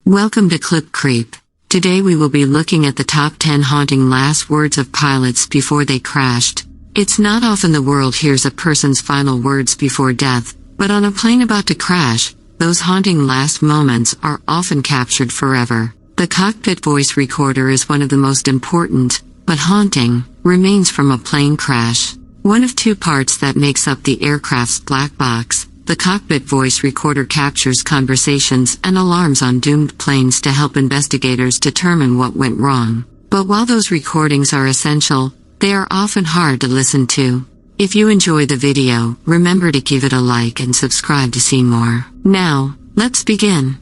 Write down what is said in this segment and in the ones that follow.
Welcome to Clip Creep. Today we will be looking at the top 10 haunting last words of pilots before they crashed. It's not often the world hears a person's final words before death, but on a plane about to crash, those haunting last moments are often captured forever. The cockpit voice recorder is one of the most important, but haunting, remains from a plane crash. One of two parts that makes up the aircraft's black box. The cockpit voice recorder captures conversations and alarms on doomed planes to help investigators determine what went wrong. But while those recordings are essential, they are often hard to listen to. If you enjoy the video, remember to give it a like and subscribe to see more. Now, let's begin.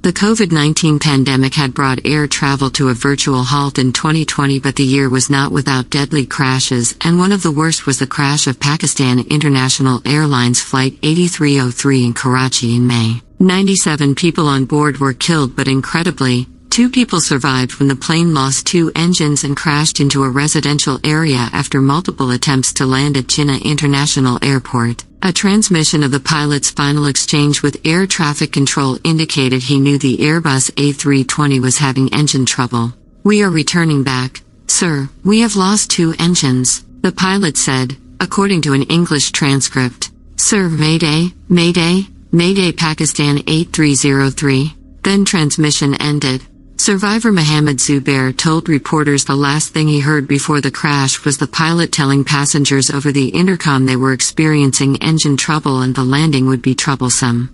The COVID-19 pandemic had brought air travel to a virtual halt in 2020, but the year was not without deadly crashes, and one of the worst was the crash of Pakistan International Airlines Flight 8303 in Karachi in May. 97 people on board were killed, but incredibly, 2 people survived when the plane lost 2 engines and crashed into a residential area after multiple attempts to land at Jinnah International Airport. A transmission of the pilot's final exchange with air traffic control indicated he knew the Airbus A320 was having engine trouble. "We are returning back, sir. We have lost 2 engines," the pilot said, according to an English transcript. "Sir, Mayday, Mayday, Mayday Pakistan 8303. Then transmission ended. Survivor Mohammed Zubair told reporters the last thing he heard before the crash was the pilot telling passengers over the intercom they were experiencing engine trouble and the landing would be troublesome.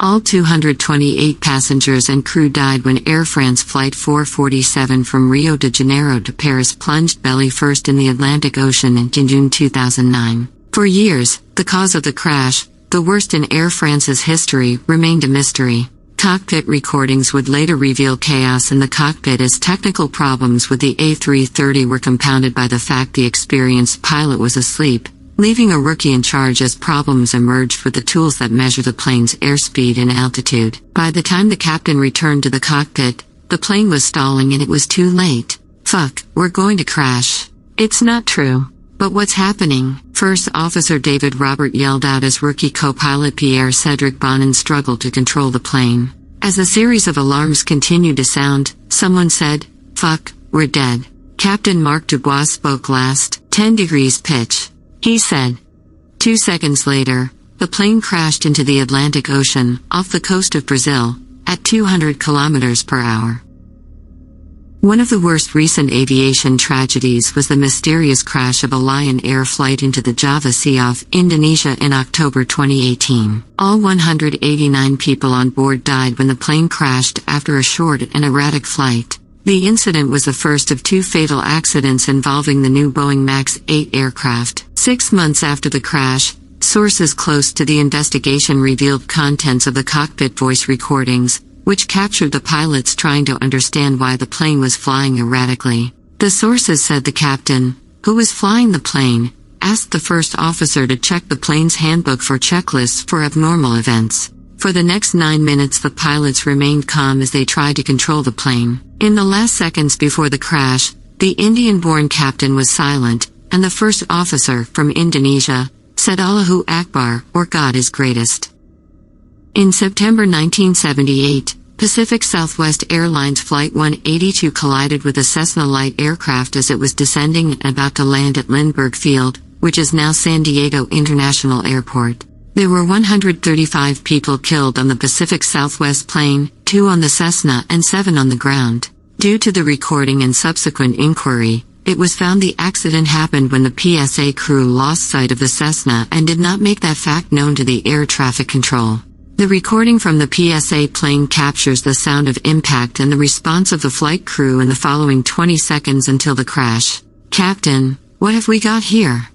All 228 passengers and crew died when Air France Flight 447 from Rio de Janeiro to Paris plunged belly first in the Atlantic Ocean in June 2009. For years, the cause of the crash, the worst in Air France's history, remained a mystery. Cockpit recordings would later reveal chaos in the cockpit as technical problems with the A330 were compounded by the fact the experienced pilot was asleep, leaving a rookie in charge as problems emerged with the tools that measure the plane's airspeed and altitude. By the time the captain returned to the cockpit, the plane was stalling and it was too late. "Fuck, we're going to crash." It's not true. But what's happening? First Officer David Robert yelled out as rookie co-pilot Pierre-Cedric Bonin struggled to control the plane. As a series of alarms continued to sound, someone said, "Fuck, we're dead." Captain Marc Dubois spoke last. 10 degrees pitch. He said. 2 seconds later, the plane crashed into the Atlantic Ocean, off the coast of Brazil, at 200 kilometers per hour. One of the worst recent aviation tragedies was the mysterious crash of a Lion Air flight into the Java Sea off Indonesia in October 2018. All 189 people on board died when the plane crashed after a short and erratic flight. The incident was the first of 2 fatal accidents involving the new Boeing MAX 8 aircraft. 6 months after the crash, sources close to the investigation revealed contents of the cockpit voice recordings, which captured the pilots trying to understand why the plane was flying erratically. The sources said the captain, who was flying the plane, asked the first officer to check the plane's handbook for checklists for abnormal events. For the next 9 minutes the pilots remained calm as they tried to control the plane. In the last seconds before the crash, the Indian-born captain was silent, and the first officer, from Indonesia, said Allahu Akbar, or God is greatest. In September 1978, Pacific Southwest Airlines Flight 182 collided with a Cessna light aircraft as it was descending and about to land at Lindbergh Field, which is now San Diego International Airport. There were 135 people killed on the Pacific Southwest plane, 2 on the Cessna and 7 on the ground. Due to the recording and subsequent inquiry, it was found the accident happened when the PSA crew lost sight of the Cessna and did not make that fact known to the air traffic control. The recording from the PSA plane captures the sound of impact and the response of the flight crew in the following 20 seconds until the crash. "Captain, what have we got here?"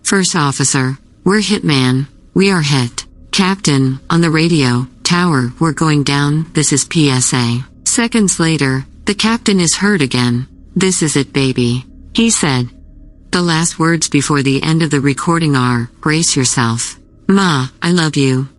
First officer, "We're hit, man. We are hit." Captain, on the radio, "Tower, we're going down, this is PSA." Seconds later, the captain is heard again. "This is it, baby," he said. The last words before the end of the recording are, "Brace yourself. Ma, I love you."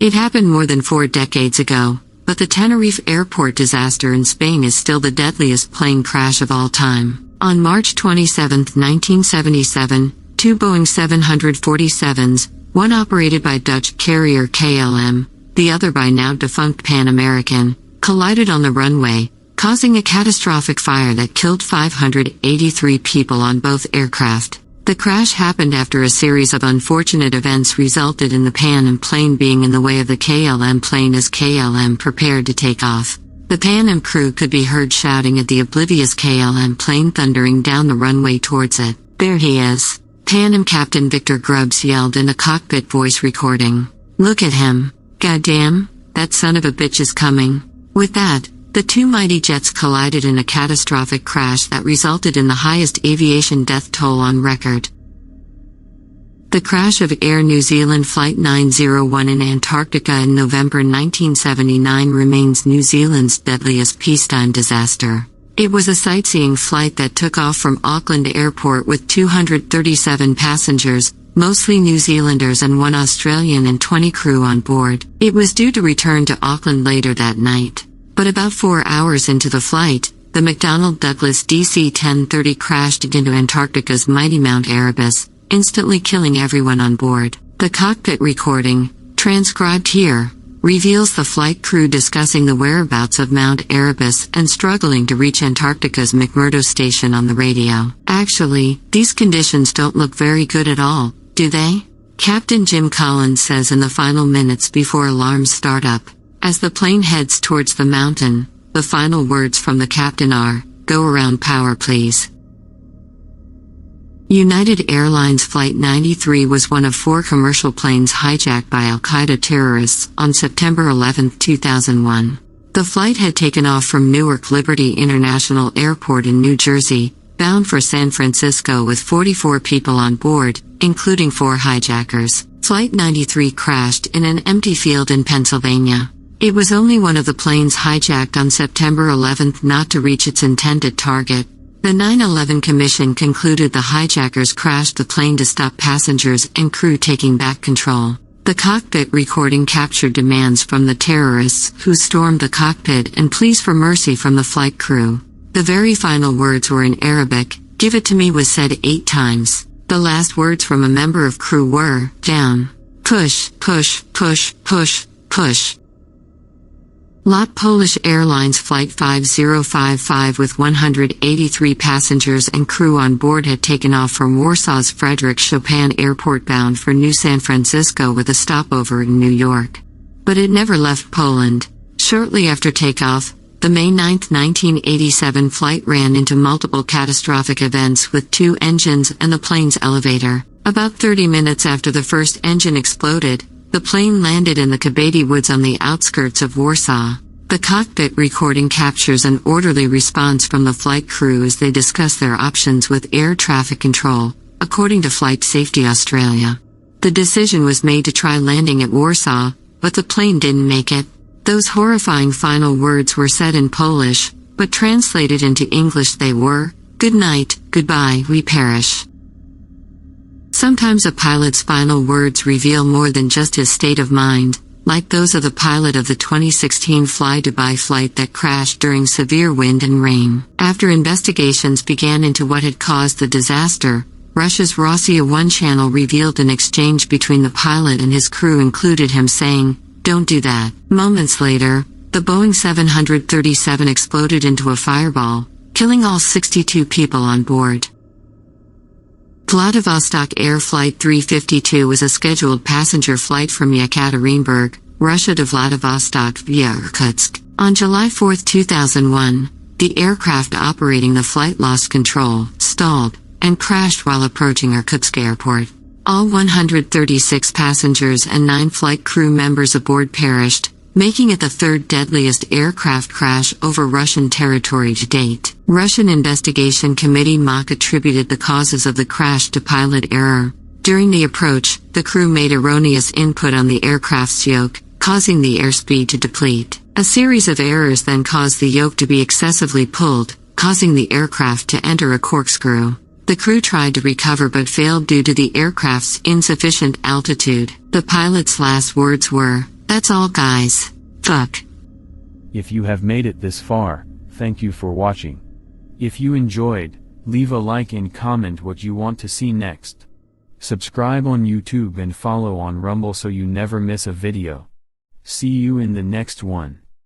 It happened more than 4 decades ago, but the Tenerife airport disaster in Spain is still the deadliest plane crash of all time. On March 27, 1977, 2 Boeing 747s, one operated by Dutch carrier KLM, the other by now-defunct Pan American, collided on the runway, causing a catastrophic fire that killed 583 people on both aircraft. The crash happened after a series of unfortunate events resulted in the Pan Am plane being in the way of the KLM plane as KLM prepared to take off. The Pan Am crew could be heard shouting at the oblivious KLM plane thundering down the runway towards it. "There he is," Pan Am Captain Victor Grubbs yelled in a cockpit voice recording. "Look at him. Goddamn, that son of a bitch is coming." With that, the two mighty jets collided in a catastrophic crash that resulted in the highest aviation death toll on record. The crash of Air New Zealand Flight 901 in Antarctica in November 1979 remains New Zealand's deadliest peacetime disaster. It was a sightseeing flight that took off from Auckland Airport with 237 passengers, mostly New Zealanders and 1 Australian and 20 crew on board. It was due to return to Auckland later that night. But about 4 hours into the flight, the McDonnell Douglas DC-1030 crashed into Antarctica's mighty Mount Erebus, instantly killing everyone on board. The cockpit recording, transcribed here, reveals the flight crew discussing the whereabouts of Mount Erebus and struggling to reach Antarctica's McMurdo station on the radio. "Actually, these conditions don't look very good at all, do they?" Captain Jim Collins says in the final minutes before alarms start up. As the plane heads towards the mountain, the final words from the captain are, "Go around power please." United Airlines Flight 93 was one of 4 commercial planes hijacked by Al-Qaeda terrorists on September 11, 2001. The flight had taken off from Newark Liberty International Airport in New Jersey, bound for San Francisco with 44 people on board, including 4 hijackers. Flight 93 crashed in an empty field in Pennsylvania. It was only one of the planes hijacked on September 11 not to reach its intended target. The 9/11 Commission concluded the hijackers crashed the plane to stop passengers and crew taking back control. The cockpit recording captured demands from the terrorists who stormed the cockpit and pleas for mercy from the flight crew. The very final words were in Arabic. "Give it to me" was said 8 times. The last words from a member of crew were, "Down. Push, push, push, push, push." LOT Polish Airlines Flight 5055 with 183 passengers and crew on board had taken off from Warsaw's Frederick Chopin Airport bound for New San Francisco with a stopover in New York. But it never left Poland. Shortly after takeoff, the May 9, 1987 flight ran into multiple catastrophic events with 2 engines and the plane's elevator. About 30 minutes after the first engine exploded, the plane landed in the Kabady Woods on the outskirts of Warsaw. The cockpit recording captures an orderly response from the flight crew as they discuss their options with air traffic control, according to Flight Safety Australia. The decision was made to try landing at Warsaw, but the plane didn't make it. Those horrifying final words were said in Polish, but translated into English they were, "Good night, goodbye, we perish." Sometimes a pilot's final words reveal more than just his state of mind, like those of the pilot of the 2016 Fly Dubai flight that crashed during severe wind and rain. After investigations began into what had caused the disaster, Russia's Rossiya 1 channel revealed an exchange between the pilot and his crew included him saying, "Don't do that." Moments later, the Boeing 737 exploded into a fireball, killing all 62 people on board. Vladivostok Air Flight 352 was a scheduled passenger flight from Yekaterinburg, Russia to Vladivostok via Irkutsk. On July 4, 2001, the aircraft operating the flight lost control, stalled, and crashed while approaching Irkutsk Airport. All 136 passengers and 9 flight crew members aboard perished, making it the 3rd deadliest aircraft crash over Russian territory to date. Russian Investigation Committee MOC attributed the causes of the crash to pilot error. During the approach, the crew made erroneous input on the aircraft's yoke, causing the airspeed to deplete. A series of errors then caused the yoke to be excessively pulled, causing the aircraft to enter a corkscrew. The crew tried to recover but failed due to the aircraft's insufficient altitude. The pilot's last words were, "That's all guys. Fuck." If you have made it this far, thank you for watching. If you enjoyed, leave a like and comment what you want to see next. Subscribe on YouTube and follow on Rumble so you never miss a video. See you in the next one.